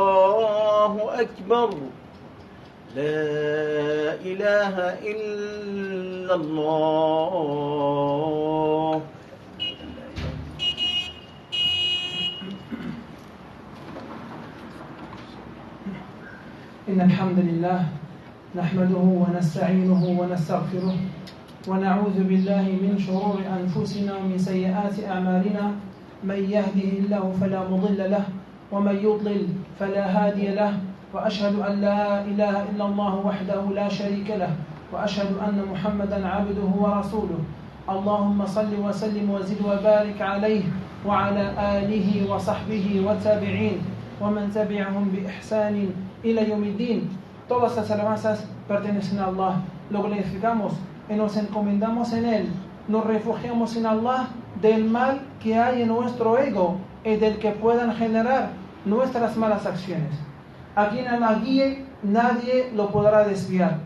الله أكبر لا إله إلا الله. إن الحمد لله نحمده ونستعينه ونستغفره ونعوذ بالله من شرور أنفسنا ومن سيئات أعمالنا. من يهده الله فلا مضل له ومن يضلل فلا هادي له وأشهد أن لا إله إلا الله وحده لا شريك له وأشهد أن محمدا عبده ورسوله. اللهم صل وسلم وزد وبارك عليه وعلى آله وصحبه والتابعين ومن تبعهم بإحسان إلى يوم الدين. Todas las alabanzas pertenecen a Allah, lo glorificamos y nos encomendamos en Él, nos refugiamos en Allah del mal que hay en nuestro ego y del que puedan generar nuestras malas acciones. A quien Allah guíe, nadie lo podrá desviar,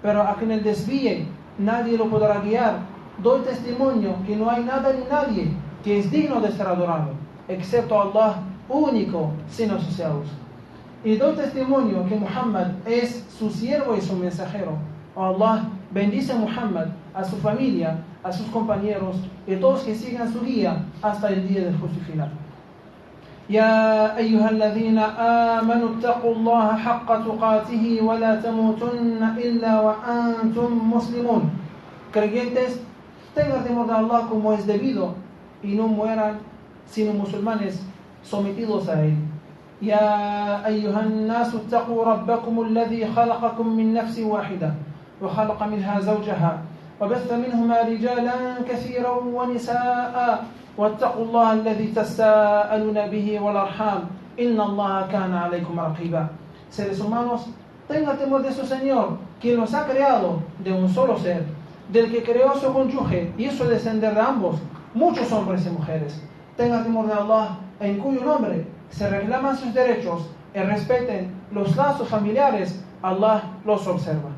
pero a quien Él desvíe, nadie lo podrá guiar. Doy testimonio que no hay nada ni nadie que es digno de ser adorado, excepto Allah, único, sin asociados. Y doy testimonio que Muhammad es su siervo y su mensajero. Allah bendice a Muhammad, a su familia, a sus compañeros y todos que sigan su guía hasta el día del juicio final. يا أيها الذين آمنوا اتقوا الله حق تقاته ولا تموتن إلا وأنتم مسلمون. Creyentes, tengan temor de Allah como es debido y no mueran sino musulmanes sometidos a él. يا أيها الناس اتقوا ربكم الذي خلقكم من نفس واحدة وخلق منها زوجها وبث منهما رجالا كثيرا ونساء واتقوا الله الذي تساءلون به والأرحام إن الله كان عليكم رقيبا. Seres humanos, tengan temor de su Señor, quien los ha creado de un solo ser, del que creó a su cónyuge y hizo descender de ambos muchos hombres y mujeres. Tengan temor de Allah, en cuyo nombre se reclaman sus derechos y respeten los lazos familiares. Allah los observa.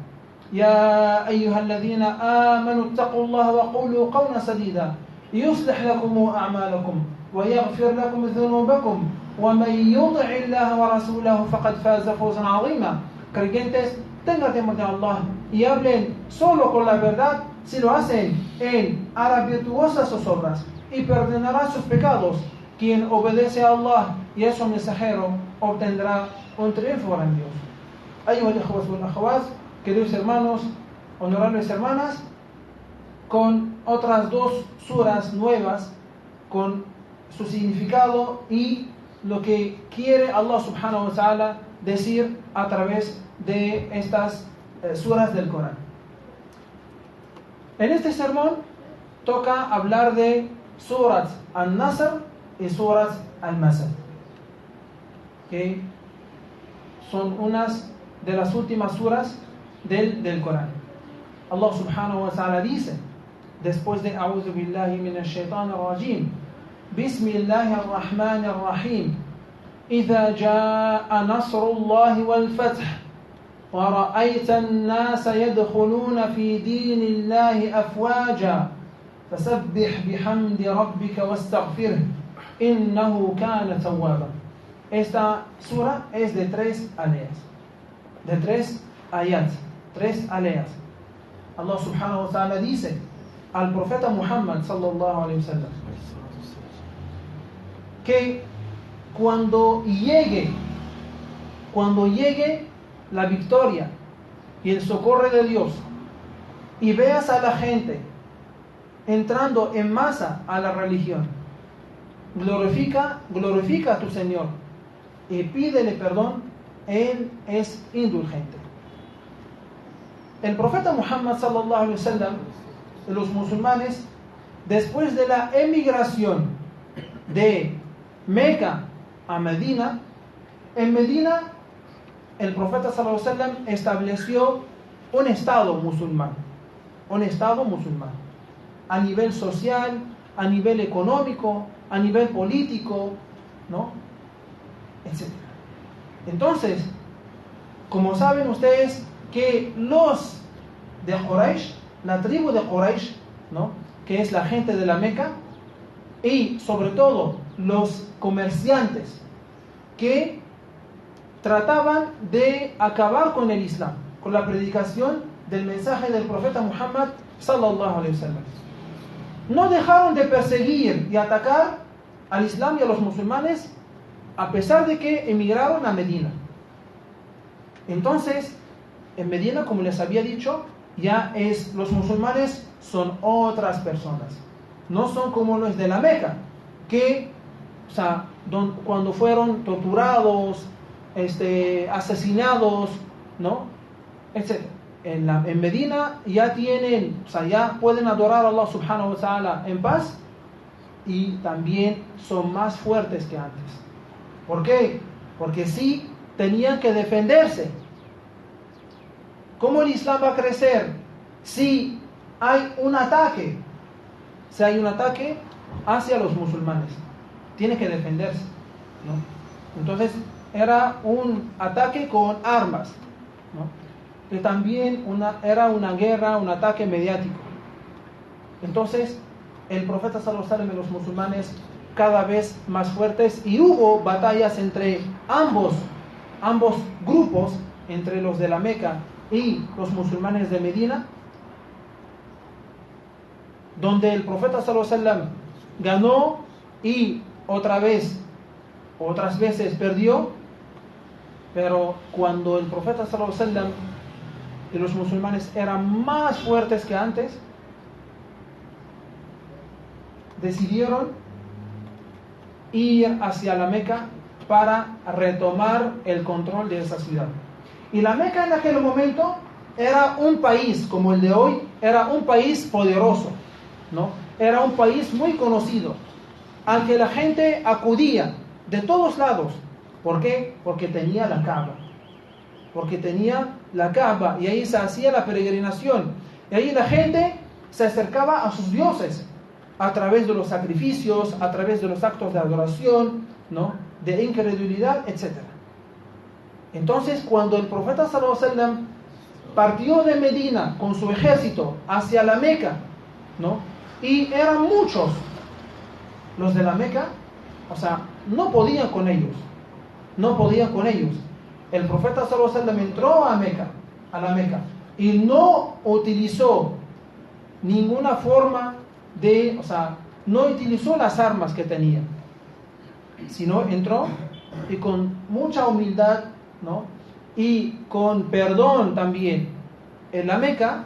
يا أيها الذين آمنوا اتقوا الله وقولوا قولا سديدا يصلح لكم أعمالكم ويغفر لكم ذنوبكم ومن يطع الله ورسوله فقد فاز فوزا عظيما. Creyentes, tengan temor de Allah y hablen solo con la verdad. Si lo hacen, Él hará virtuosas sus obras y perdonará sus pecados. Quien obedece a Allah y a su mensajero obtendrá un triunfo grandioso. أيها الإخوة والأخوات, queridos hermanos, honorables hermanas, con otras dos suras nuevas, con su significado y lo que quiere Allah subhanahu wa ta'ala decir a través de estas suras del Corán. En este sermón toca hablar de surat al-Nasr y surat al-Masad, que son unas de las últimas suras del Corán. Allah subhanahu wa ta'ala dice, después de A'udhu billahi minash shaitanir rajim, Bismillahir rahmanir rahim, إذا جاء نصر الله والفتح ورأيت الناس يدخلون في دين الله أفواجا فسبح بحمد ربك واستغفره إنه كان توابا. Esta sura es de 3 aleas, de 3 ayat, 3 aleas. Allah subhanahu wa ta'ala dice al profeta Muhammad sallallahu alayhi wa sallam que cuando llegue la victoria y el socorro de Dios y veas a la gente entrando en masa a la religión, glorifica a tu Señor y pídele perdón. Él es indulgente. El profeta Muhammad sallallahu alaihi wasallam, los musulmanes, después de la emigración de Meca a Medina, en Medina el profeta sallallahu alaihi wasallam estableció un estado musulmán, a nivel social, a nivel económico, a nivel político, ¿no?, etc. Entonces, como saben ustedes que los de Quraysh, la tribu de Quraysh, ¿no?, que es la gente de la Meca, y sobre todo los comerciantes que trataban de acabar con el Islam, con la predicación del mensaje del profeta Muhammad sallallahu alaihi wasallam. No dejaron de perseguir y atacar al Islam y a los musulmanes a pesar de que emigraron a Medina. Entonces, en Medina, como les había dicho, los musulmanes son otras personas. No son como los de la Meca, que, cuando fueron torturados, asesinados, ¿no? etc. En Medina ya ya pueden adorar a Allah subhanahu wa ta'ala en paz, y también son más fuertes que antes. ¿Por qué? Porque sí tenían que defenderse. ¿Cómo el Islam va a crecer si hay un ataque? Si hay un ataque hacia los musulmanes, tiene que defenderse, ¿no? Entonces era un ataque con armas, ¿no? Que también era una guerra, un ataque mediático. Entonces el profeta sallallahu alaihi wasallam y los musulmanes cada vez más fuertes, y hubo batallas entre ambos grupos, entre los de la Meca y los musulmanes de Medina, donde el profeta sallallahu alaihi wasallam ganó y otras veces perdió. Pero cuando el profeta sallallahu alaihi wasallam y los musulmanes eran más fuertes que antes, decidieron ir hacia la Meca para retomar el control de esa ciudad. Y la Meca en aquel momento era un país, como el de hoy, era un país poderoso, ¿no? Era un país muy conocido, al que la gente acudía de todos lados. ¿Por qué? Porque tenía la Kaaba, y ahí se hacía la peregrinación, y ahí la gente se acercaba a sus dioses a través de los sacrificios, a través de los actos de adoración, ¿no? De incredulidad, etc. Entonces, cuando el profeta sallallahu alaihi wasallam partió de Medina con su ejército hacia la Meca, ¿no? Y eran muchos los de la Meca, no podían con ellos. El profeta sallallahu alaihi wasallam entró a la Meca, y no utilizó ninguna forma no utilizó las armas que tenía, sino entró y con mucha humildad, ¿no? Y con perdón también. En la Meca,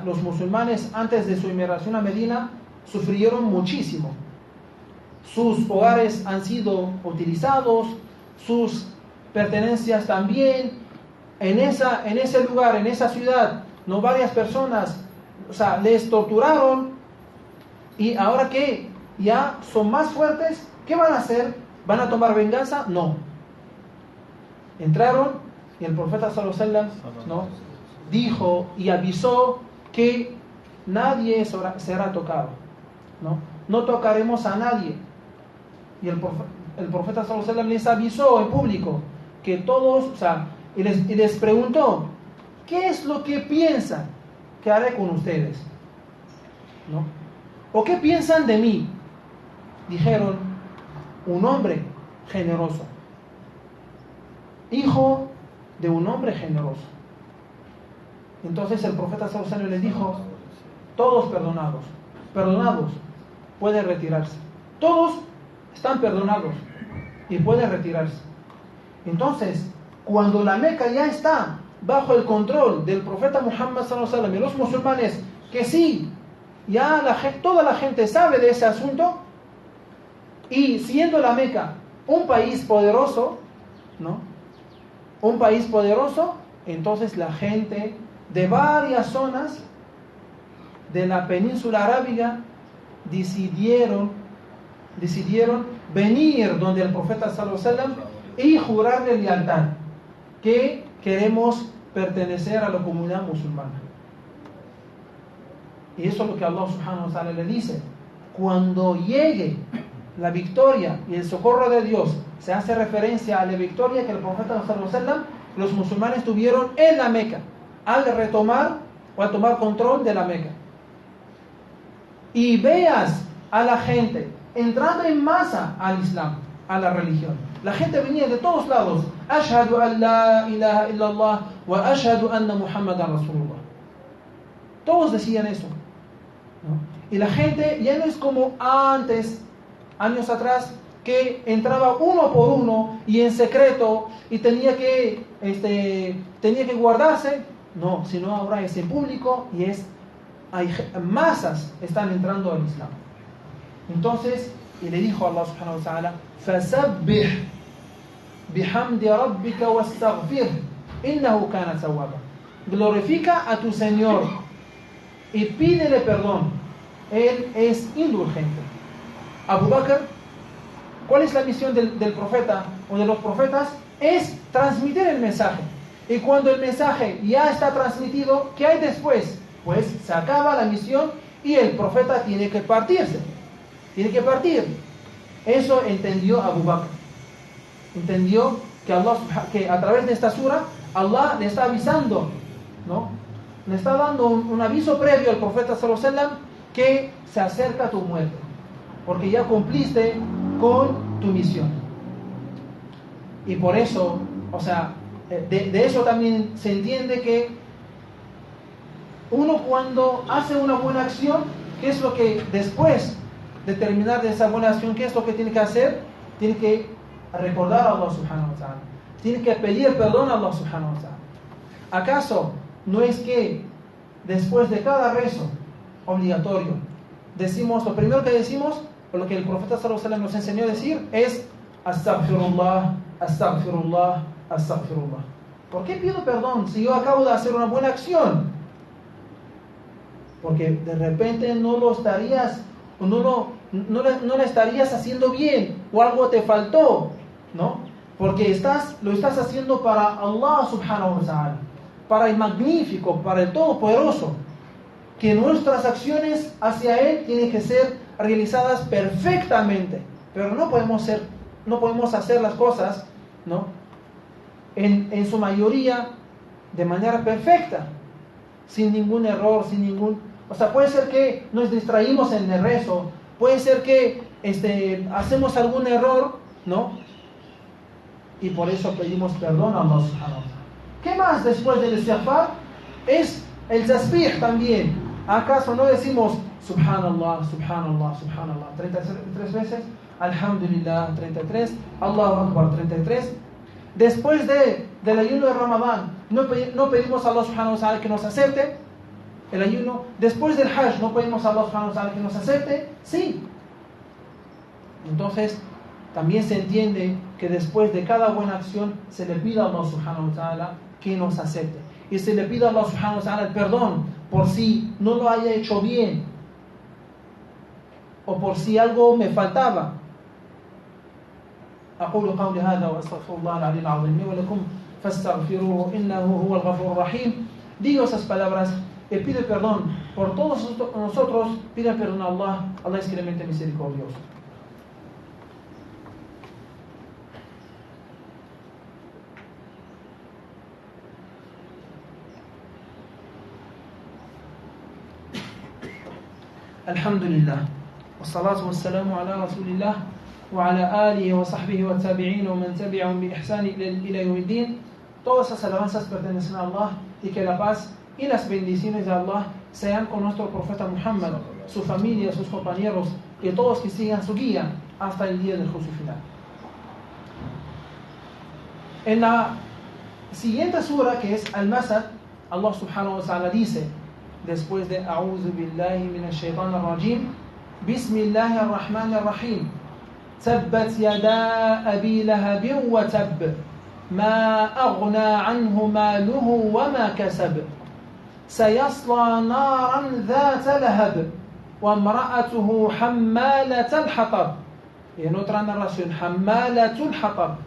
los musulmanes antes de su inmigración a Medina sufrieron muchísimo. Sus hogares han sido utilizados, sus pertenencias también. En ese lugar, en esa ciudad, no, varias personas, les torturaron. ¿Y ahora qué? ¿Ya son más fuertes? ¿Qué van a hacer? ¿Van a tomar venganza? No. Entraron, y el profeta sallallahu alaihi wasallam, ¿no?, dijo y avisó que nadie será tocado, ¿no? No tocaremos a nadie. Y el profeta sallallahu alaihi wasallam les avisó en público que todos, y les preguntó: ¿qué es lo que piensan que haré con ustedes? ¿No? ¿O qué piensan de mí? Dijeron: un hombre generoso, hijo de un hombre generoso. Entonces el profeta sallallahu alaihi wasallam les dijo: todos perdonados, puede retirarse. Todos están perdonados y puede retirarse. Entonces, cuando la Meca ya está bajo el control del profeta Muhammad sallallahu alaihi wasallam y los musulmanes, que sí, ya toda la gente sabe de ese asunto, y siendo la Meca un país poderoso, ¿no?, un país poderoso, entonces la gente de varias zonas de la península arábiga decidieron venir donde el profeta sallallahu alaihi wasallam y jurarle lealtad, que queremos pertenecer a la comunidad musulmana. Y eso es lo que Allah subhanahu wa ta'ala le dice: cuando llegue la victoria y el socorro de Dios. Se hace referencia a la victoria que el profeta sallallahu alaihi wasallam, los musulmanes tuvieron en la Meca al retomar o al tomar control de la Meca. Y veas a la gente entrando en masa al Islam, a la religión. La gente venía de todos lados. Ashhadu an la ilaha illallah wa ashhadu anna Muhammadan Rasulullah. Todos decían eso, ¿no? Y la gente ya no es como antes, años atrás, que entraba uno por uno y en secreto y tenía que guardarse. No, sino ahora es en público y hay masas están entrando al Islam. Entonces, y le dijo a Allah subhanahu wa ta'ala: فَسَبِّحْ بِحَمْدِ رَبِّكَ وَاسْتَغْفِرْ إِنَّهُ كَانَ تَوَّابًا. Glorifica a tu Señor y pídele perdón. Él es indulgente. Abu Bakr, ¿cuál es la misión del profeta o de los profetas? Es transmitir el mensaje. Y cuando el mensaje ya está transmitido, ¿qué hay después? Pues se acaba la misión y el profeta tiene que partirse. Tiene que partir. Eso entendió Abu Bakr. Entendió que a través de esta sura, Allah le está avisando, ¿no? Le está dando un aviso previo al profeta sallallahu alaihi wasallam que se acerca tu muerte, porque ya cumpliste con tu misión. Y por eso, o sea, de eso también se entiende que uno cuando hace una buena acción, ¿qué es lo que después de terminar de esa buena acción, qué es lo que tiene que hacer? Tiene que recordar a Allah subhanahu wa ta'ala, tiene que pedir perdón a Allah subhanahu wa ta'ala. ¿Acaso no es que después de cada rezo obligatorio decimos, lo primero que decimos, o lo que el profeta sallallahu alaihi wasallam nos enseñó a decir es: astaghfirullah, astaghfirullah, astaghfirullah? ¿Por qué pido perdón si yo acabo de hacer una buena acción? Porque de repente no lo estarías, no la estarías haciendo bien, o algo te faltó, ¿no? Porque lo estás haciendo para Allah subhanahu wa ta'ala, para el magnífico, para el todopoderoso, que nuestras acciones hacia Él tienen que ser realizadas perfectamente, pero no podemos hacer las cosas, ¿no? En su mayoría de manera perfecta, sin ningún error, o sea, puede ser que nos distraímos en el rezo, puede ser que hacemos algún error, ¿no? Y por eso pedimos perdón a Allah subhanahu wa ta'ala. ¿Qué más después del istighfar? Es el tasbih también. ¿Acaso no decimos subhanallah, subhanallah, subhanallah 33 veces? Alhamdulillah 33, Allahu Akbar 33. Después del ayuno de Ramadán, no pedimos a Allah subhanahu wa ta'ala que nos acepte el ayuno. Después del Hajj, no pedimos a Allah subhanahu wa ta'ala que nos acepte. Sí. Entonces, también se entiende que después de cada buena acción se le pide a Allah subhanahu wa ta'ala que nos acepte. Y se le pide a Allah subhanahu wa ta'ala el perdón por si no lo haya hecho bien, o por si algo me faltaba. أقول قولي هذا وأستغفر الله العلي العظيم لي ولكم فاستغفروه إنه هو الغفور الرحيم. Digo esas palabras y pido perdón por todos nosotros. Pidan perdón a Allah. Allah es clemente misericordioso. الحمد لله والصلاة والسلام على رسول الله وعلى آله وصحبه والتابعين ومن تبعهم بإحسان إلى يوم الدين. Todas las alabanzas pertenecen a Allah, y que la paz y las bendiciones de Allah sean con nuestro profeta Muhammad, su familia, sus compañeros y todos que sigan su guía hasta el día del juicio final. En la siguiente sura, que es Al-Masad, Allah subhanahu wa ta'ala dice, después de A'udhu billahi minash shaitanir rajim, Bismillahir rahmanir rahim, Tabbat yada abi lahabin wa tabb, ma aghna anhu maluhu wa ma kasab, sayasla naran dhata lahab, wa imra'atuhu hammalatal hatab. Y en otra narración, hammalatul hatab,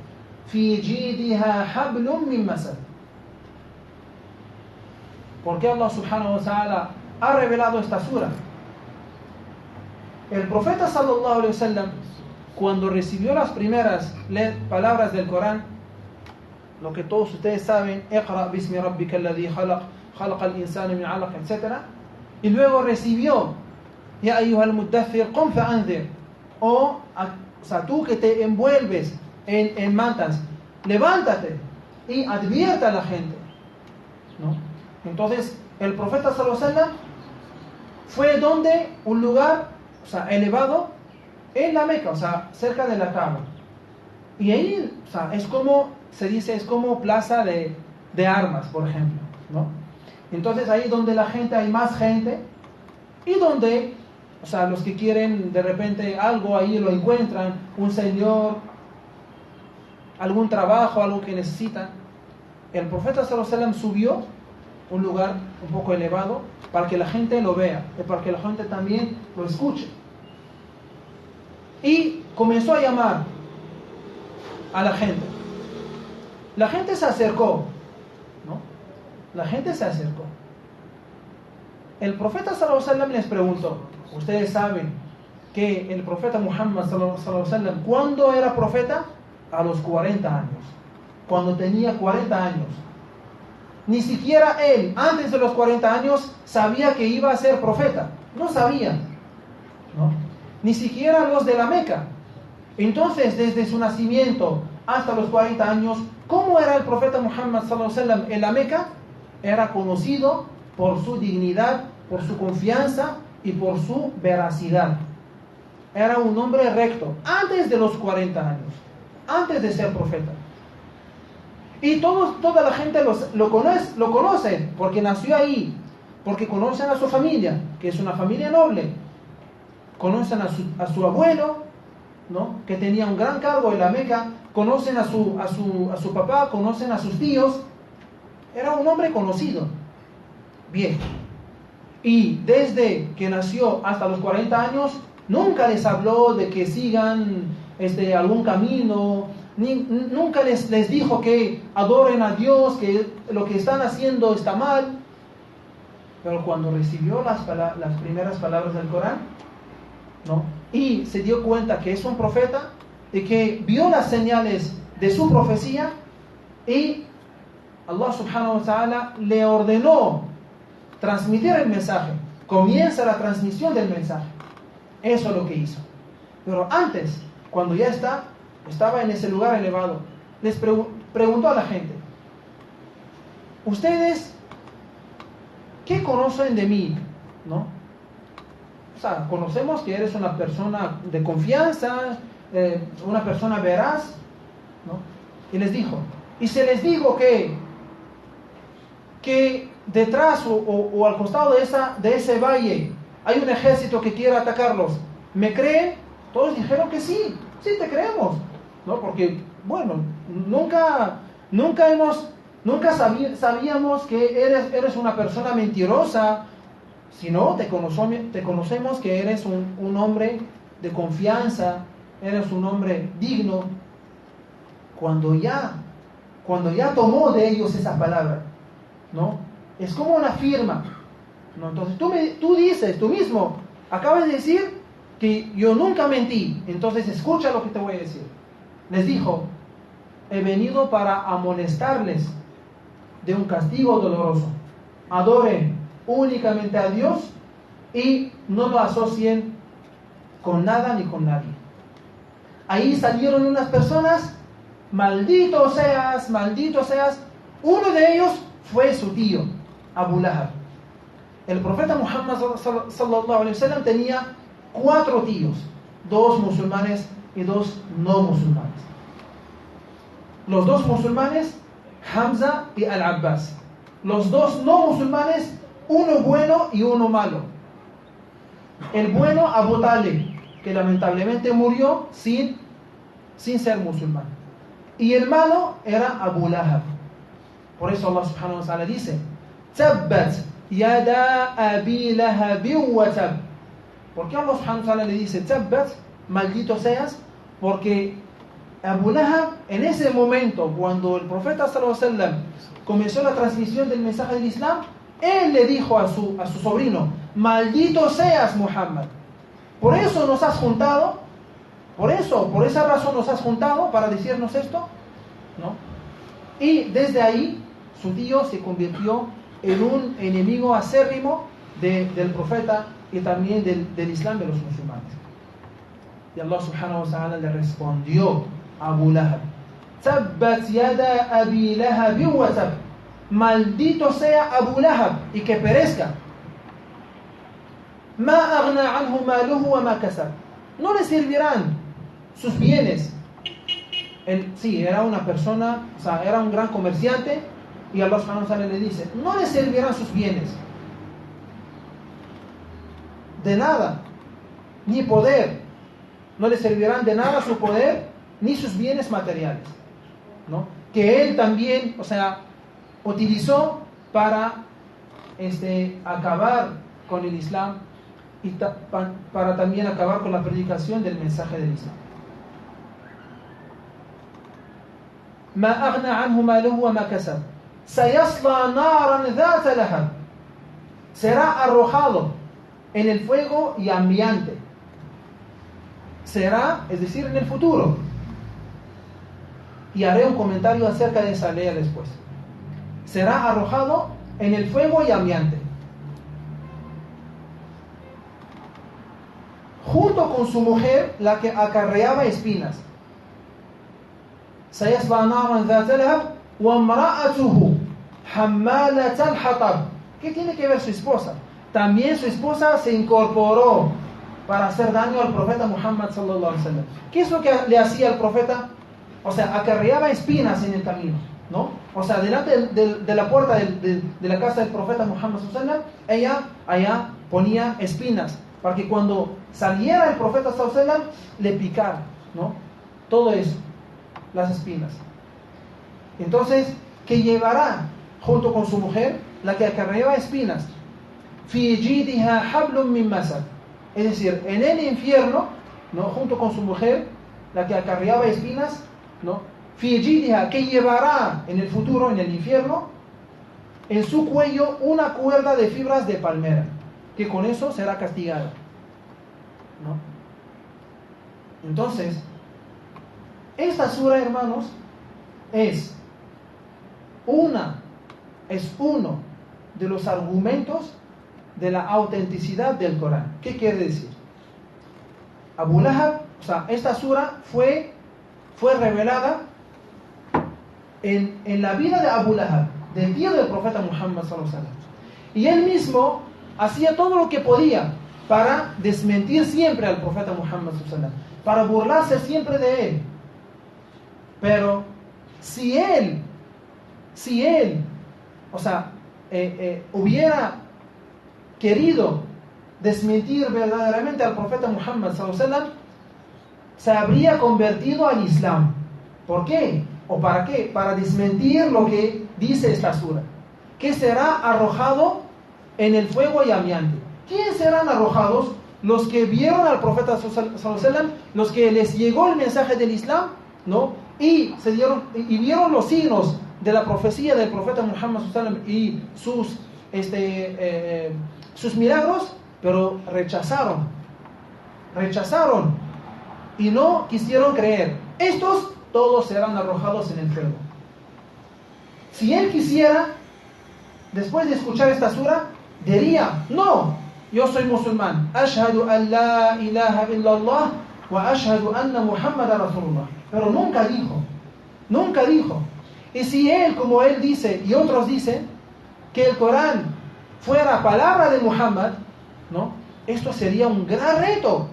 fi jidha hablum min masad. ¿Por qué Allah subhanahu wa ta'ala ha revelado esta sura? El profeta sallallahu alaihi wasallam, cuando recibió las primeras palabras del Corán, lo que todos ustedes saben, Iqra bismi rabbika alladhi khalaq, khalaqa al-insana min 'alaq, etc. Y luego recibió, Ya ayyuhal muddathir, qum fa'anzir. O sea, tú que te envuelves, en mantas, levántate y advierta a la gente, ¿no? Entonces, el profeta sallallahu alaihi wasallam fue donde un lugar, o sea, elevado en la Meca, o sea, cerca de la Kaaba. Y ahí, o sea, es como, se dice, es como plaza de armas, por ejemplo, ¿no? Entonces ahí donde la gente, hay más gente, y donde, o sea, los que quieren de repente algo, ahí lo encuentran, un señor, algún trabajo, algo que necesitan. El profeta sallallahu alaihi wasallam subió un lugar un poco elevado para que la gente lo vea y para que la gente también lo escuche. Y comenzó a llamar a la gente. La gente se acercó, ¿no? La gente se acercó. El profeta sallallahu alaihi wasallam les preguntó, ustedes saben que el profeta Muhammad sallallahu alaihi wasallam, ¿cuándo era profeta? A los 40 años. Cuando tenía 40 años. Ni siquiera él, antes de los 40 años, sabía que iba a ser profeta. No sabían, ¿no? Ni siquiera los de la Meca. Entonces, desde su nacimiento hasta los 40 años, ¿cómo era el profeta Muhammad sallallahu alaihi wasallam en la Meca? Era conocido por su dignidad, por su confianza y por su veracidad. Era un hombre recto, antes de los 40 años, antes de ser profeta. Y toda la gente lo conoce, porque nació ahí, porque conocen a su familia, que es una familia noble. Conocen a su abuelo, ¿no? Que tenía un gran cargo en la Meca. Conocen a su papá, conocen a sus tíos. Era un hombre conocido. Bien. Y desde que nació hasta los 40 años, nunca les habló de que sigan algún camino. Nunca les dijo que adoren a Dios, que lo que están haciendo está mal. Pero cuando recibió las primeras palabras del Corán, ¿no? Y se dio cuenta que es un profeta y que vio las señales de su profecía, y Allah subhanahu wa ta'ala le ordenó transmitir el mensaje. Comienza la transmisión del mensaje. Eso es lo que hizo. Pero antes, cuando ya estaba en ese lugar elevado, les preguntó a la gente, ¿ustedes qué conocen de mí? ¿No? O sea, conocemos que eres una persona de confianza, una persona veraz, ¿no? Y les dijo, y se les dijo que detrás o al costado de ese valle hay un ejército que quiere atacarlos, ¿me creen? Todos dijeron que sí, sí te creemos, ¿no? Porque, bueno, nunca sabíamos que eres una persona mentirosa, sino te conocemos que eres un hombre de confianza, eres un hombre digno. Cuando ya tomó de ellos esa palabra, ¿no? Es como una firma, ¿no? Entonces tú dices, tú mismo, acabas de decir que yo nunca mentí, entonces escucha lo que te voy a decir. Les dijo, he venido para amonestarles de un castigo doloroso. Adoren únicamente a Dios y no lo asocien con nada ni con nadie. Ahí salieron unas personas, maldito seas. Uno de ellos fue su tío, Abu Lahab. El profeta Muhammad sallallahu alaihi wasallam tenía 4 tíos, 2 musulmanes y 2 no musulmanes. Los 2 musulmanes, Hamza y Al-Abbas. Los 2 no musulmanes, uno bueno y uno malo. El bueno, Abu Talib, que lamentablemente murió sin ser musulmán. Y el malo era Abu Lahab. Por eso Allah subhanahu wa ta'ala dice, Tabbat yada abi lahabin wa tab. ¿Por qué Allah subhanahu wa ta'ala le dice Tabbat, maldito seas? Porque Abu Lahab, en ese momento, cuando el profeta sallallahu alaihi wasallam comenzó la transmisión del mensaje del Islam, él le dijo a su sobrino, maldito seas, Muhammad. Por eso nos has juntado, por esa razón nos has juntado para decirnos esto, ¿no? Y desde ahí su tío se convirtió en un enemigo acérrimo del profeta y también del Islam, de los musulmanes. Y Allah subhanahu wa ta'ala le respondió Abu Lahab. Tabbat yada abi Lahab wa tab. Maldito sea Abu Lahab y que perezca. Ma aghna anhu maluhu wa ma kasab. No le servirán sus bienes. Él, sí, era una persona, o sea, era un gran comerciante, y Allah subhanahu wa ta'ala le dice, no le servirán sus bienes de nada, ni poder, no le servirán de nada su poder, ni sus bienes materiales, ¿no? Que él también, o sea, utilizó para acabar con el Islam y para también acabar con la predicación del mensaje del Islam. ما أغنى عنه ماله وما كسب سيصلى نارا ذات لهب. Será arrojado en el fuego llameante. Será, es decir, en el futuro. Y haré un comentario acerca de esa ley después. Será arrojado en el fuego llameante, junto con su mujer, la que acarreaba espinas. سيصلى نارا ذات لهب وامرأته حمالة الحطب. ¿Qué tiene que ver su esposa? También su esposa se incorporó para hacer daño al profeta Muhammad sallallahu alaihi wasallam. ¿Qué es lo que le hacía al profeta? O sea, acarreaba espinas en el camino, ¿no? O sea, delante de la puerta de la casa del profeta Muhammad sallallahu alaihi wasallam, ella allá ponía espinas para que cuando saliera el profeta sallallahu alaihi wasallam le picara, ¿no? Todo eso, las espinas. Entonces, que llevará junto con su mujer, la que acarreaba espinas, fi jidha hablum min masad, es decir, en el infierno, ¿no? Junto con su mujer, la que acarreaba espinas, ¿no? Fi jidha, que llevará en el futuro, en el infierno, en su cuello una cuerda de fibras de palmera, que con eso será castigada, ¿no? Entonces, esta sura, hermanos, es uno de los argumentos de la autenticidad del Corán. ¿Qué quiere decir? Abu Lahab, o sea, esta sura fue revelada en la vida de Abu Lahab, del tío del profeta Muhammad sallallahu alaihi wasallam. Y él mismo hacía todo lo que podía para desmentir siempre al profeta Muhammad sallallahu alaihi wasallam, para burlarse siempre de él. Pero si él, o sea, hubiera querido desmentir verdaderamente al profeta Muhammad sallallahu alaihi wasallam, se habría convertido al Islam. ¿Por qué? ¿O para qué? Para desmentir lo que dice esta sura, que será arrojado en el fuego llameante. ¿Quiénes serán arrojados? Los que vieron al profeta sallallahu alaihi wasallam, los que les llegó el mensaje del Islam, ¿no? Y vieron los signos de la profecía del profeta Muhammad sallallahu alaihi wasallam y sus milagros, pero rechazaron y no quisieron creer. Estos todos serán arrojados en el fuego. Si él quisiera, después de escuchar esta sura, diría: no, yo soy musulmán, ashhadu an la ilaha illallah wa ashhadu anna muhammadan rasulullah. Pero nunca dijo. Y si él, como él dice y otros dicen, que el Corán fuera palabra de Muhammad, ¿no? Esto sería un gran reto,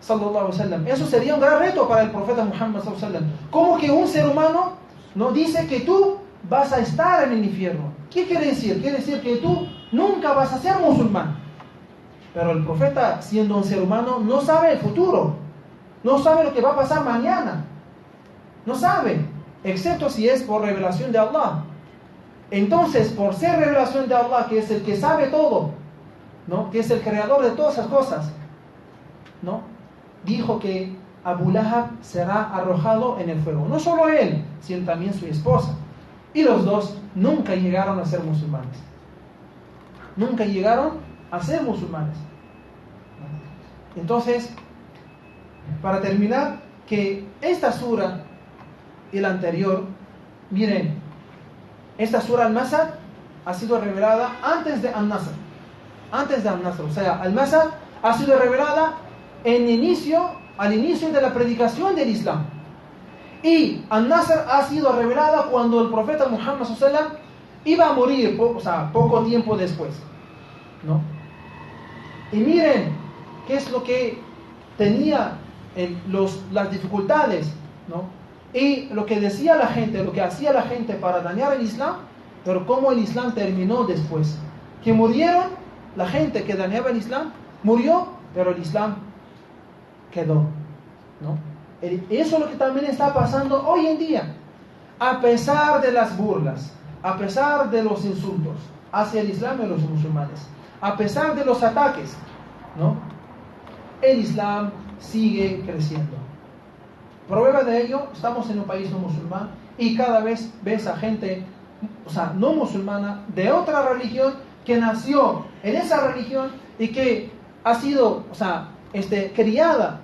sallallahu alaihi wasallam. Eso sería un gran reto para el profeta Muhammad sallallahu alaihi wasallam. ¿Cómo que un ser humano no dice que tú vas a estar en el infierno? ¿Qué quiere decir? Quiere decir que tú nunca vas a ser musulmán. Pero el profeta, siendo un ser humano, no sabe el futuro, no sabe lo que va a pasar mañana, no sabe, excepto si es por revelación de Allah. Entonces, por ser revelación de Allah, que es el que sabe todo, ¿no? Que es el creador de todas esas cosas, ¿no? Dijo que Abu Lahab será arrojado en el fuego. No solo él, sino también su esposa. Y los dos nunca llegaron a ser musulmanes. Nunca llegaron a ser musulmanes. Entonces, para terminar, que esta sura y la anterior, miren, esta sura Al-Masad ha sido revelada antes de Al-Nasr. O sea, Al-Masad ha sido revelada al inicio de la predicación del Islam. Y An-Nasr ha sido revelada cuando el profeta Muhammad ﷺ iba a morir, poco tiempo después, ¿no? Y miren qué es lo que tenía las dificultades, ¿no? Y lo que decía la gente, lo que hacía la gente para dañar el Islam, pero cómo el Islam terminó después. Que murieron, la gente que dañaba el Islam murió, pero el Islam quedó, ¿no? Eso es lo que también está pasando hoy en día. A pesar de las burlas, a pesar de los insultos hacia el Islam y los musulmanes, a pesar de los ataques, ¿no? El Islam sigue creciendo. Prueba de ello, estamos en un país no musulmán y cada vez ves a gente, no musulmana, de otra religión, que nació en esa religión y que ha sido, criada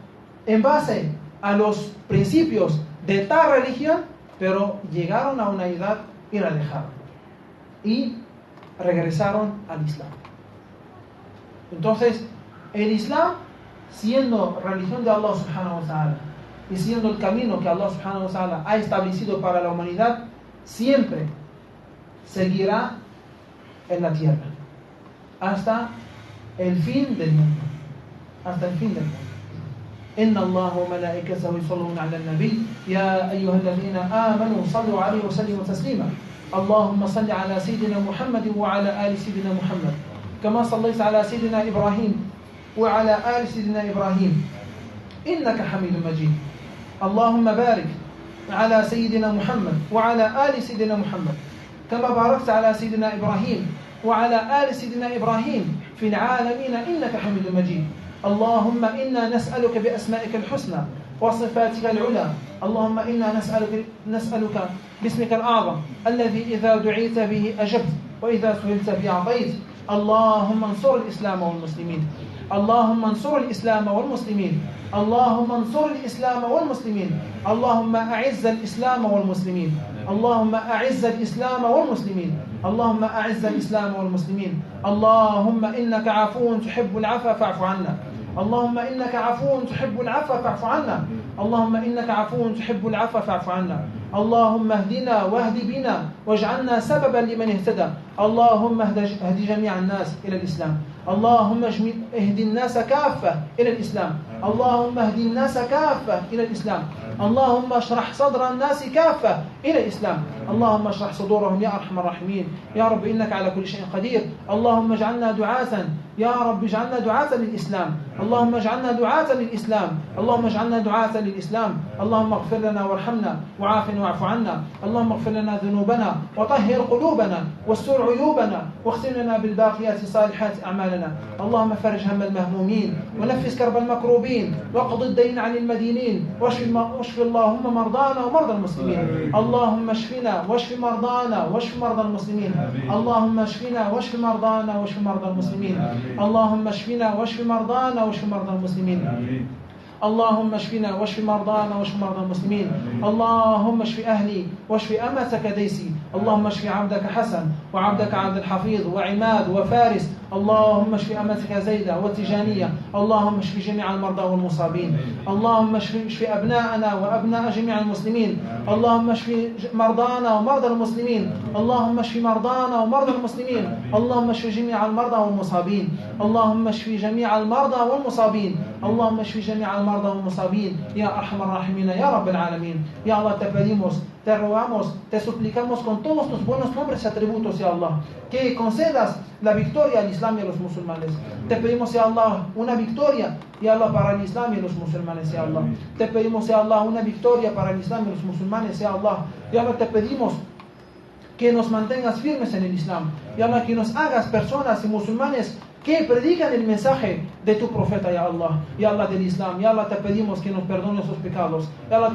en base a los principios de tal religión, pero llegaron a una edad y la dejaron y regresaron al Islam. Entonces, el Islam, siendo religión de Allah subhanahu wa ta'ala y siendo el camino que Allah subhanahu wa ta'ala ha establecido para la humanidad, siempre seguirá en la tierra hasta el fin del mundo. Hasta el fin del mundo. إن الله وملائكته يصلون على النبي يا أيها الذين آمنوا صلوا عليه وسلموا تسليما اللهم صل على سيدنا محمد وعلى آل سيدنا محمد كما صليت على سيدنا إبراهيم وعلى آل سيدنا إبراهيم إنك حميد مجيد اللهم بارك على سيدنا محمد وعلى آل سيدنا محمد كما باركت على سيدنا إبراهيم وعلى آل سيدنا إبراهيم في العالمين إنك حميد مجيد اللهم إنا نسألك بأسمائك الحسنى وصفاتك العلى اللهم إنا نسألك باسمك الأعظم الذي إذا دعيت به أجبت وإذا سئلت به أعطيت اللهم انصر الإسلام والمسلمين اللهم انصر الإسلام والمسلمين اللهم انصر الإسلام والمسلمين اللهم أعز الإسلام والمسلمين اللهم أعز الإسلام والمسلمين اللهم أعز الإسلام والمسلمين اللهم إنك عفو تحب العفو فاعف عنا اللهم إنك عفو تحب العفو فاعف عنا اللهم إنك عفو تحب العفو فاعف عنا اللهم اهدنا واهد بنا واجعلنا سببا لمن اهتدى اللهم اهد جميع الناس إلى الإسلام اللهم اهد الناس كافة إلى الإسلام اللهم اهد الناس كافة إلى الإسلام اللهم اشرح صدر الناس كافة إلى الإسلام اللهم اشرح صدورهم يا أرحم الراحمين يا رب إنك على كل شيء قدير اللهم اجعلنا دعاة يا رب اجعلنا دعاة للإسلام اللهم اجعلنا دعاة للإسلام اللهم اجعلنا دعاة للإسلام اللهم اغفر لنا وارحمنا وعافنا واعف عنا اللهم اغفر لنا ذنوبنا وطهر قلوبنا واستر عيوبنا واختم لنا بالباقيات الصالحات أعمالنا اللهم فرج هم المهمومين ونفس كرب المكروبين واقض الدين عن المدينين واشف اللهم مرضانا ومرضى المسلمين اللهم اشفنا واشف مرضانا واشف مرضى المسلمين اللهم اشفنا واشف مرضانا واشف مرضى المسلمين اللهم اشفنا واشف مرضانا واشف مرضى المسلمين اللهم اشفنا واشف مرضانا واشف مرضى المسلمين اللهم اشف أهلي واشف أمتك ديسي اللهم اشف عبدك حسن وعبدك عبد الحفيظ وعماد وفارس اللهم اشف أمتك زيدة وتجانية اللهم اشف جميع المرضى والمصابين اللهم اشف أبناءنا وأبناء جميع المسلمين اللهم اشف مرضانا ومرضى المسلمين اللهم اشف مرضانا ومرضى المسلمين اللهم اشف جميع المرضى والمصابين اللهم اشف جميع المرضى والمصابين اللهم اشف جميع المرضى والمصابين يا أرحم الراحمين يا رب العالمين يا الله te pedimos te rogamos, te suplicamos con todos tus buenos nombres y atributos, ya Allah, que concedas la victoria al Islam y a los musulmanes. Te pedimos, ya Allah, una victoria, ya Allah, para el Islam y los musulmanes, ya Allah. Te pedimos, ya Allah, una victoria para el Islam y los musulmanes, ya Allah. Ya Allah, te pedimos que nos mantengas firmes en el Islam. Ya Allah, que nos hagas personas y musulmanes que predican el mensaje de tu profeta, ya Allah, ya Allah, del Islam. Ya Allah, te pedimos que nos perdones los pecados. Ya Allah,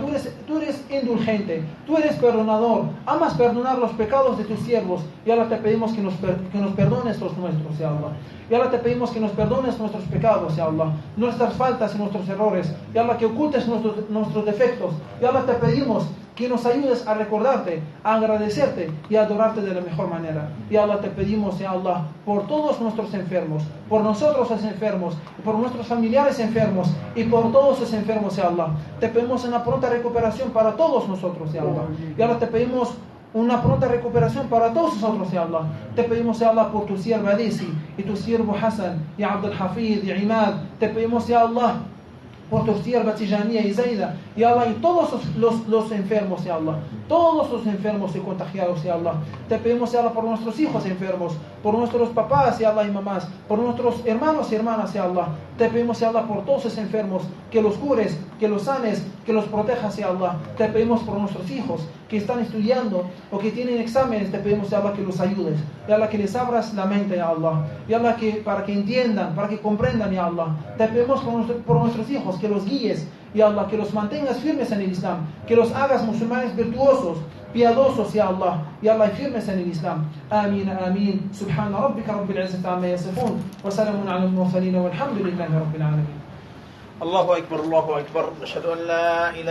tú eres indulgente, tú eres perdonador, amas perdonar los pecados de tus siervos. Ya Allah, te pedimos que nos perdones los nuestros, ya Allah. Ya Allah, te pedimos que nos perdones nuestros pecados, ya Allah, nuestras faltas y nuestros errores. Ya Allah, que ocultes nuestros defectos. Ya Allah, te pedimos que nos ayudes a recordarte, a agradecerte y a adorarte de la mejor manera. Y Allah, te pedimos, ya Allah, por todos nuestros enfermos, por nosotros los enfermos, por nuestros familiares enfermos y por todos los enfermos, ya Allah. Te pedimos una pronta recuperación para todos nosotros, ya Allah. Y ahora te pedimos una pronta recuperación para todos nosotros, ya Allah. Te pedimos, ya Allah, por tu sierva Desi y tu siervo Hassan y Abdul Hafid y Imad. Te pedimos, ya Allah, por tu sierva Tijaniya y Zaida, ya Allah, y todos los enfermos, ya Allah, todos los enfermos y contagiados, ya Allah. Te pedimos, ya Allah, por nuestros hijos enfermos, por nuestros papás, ya Allah, y mamás, por nuestros hermanos y hermanas, ya Allah. Te pedimos, ya Allah, por todos los enfermos, que los cures, que los sanes, que los protejas, ya Allah. Te pedimos por nuestros hijos que están estudiando o que tienen exámenes, te pedimos, ya Allah, que los ayudes, ya Allah, que les abras la mente, ya Allah, ya Allah, para que entiendan, para que comprendan, ya Allah. Te pedimos por nuestros hijos, que los guíes, ya Allah, que los mantengas firmes en el Islam, que los hagas musulmanes virtuosos, piadosos, ya Allah, y firmes en el Islam. Amén, amén. Subhana rabbika rabbil izzati amma yasifun, wa salamun ala al-mursalin, walhamdulillahi rabbil alamin. Allahu Akbar, Allahu Akbar. Ashhadu an la ilaha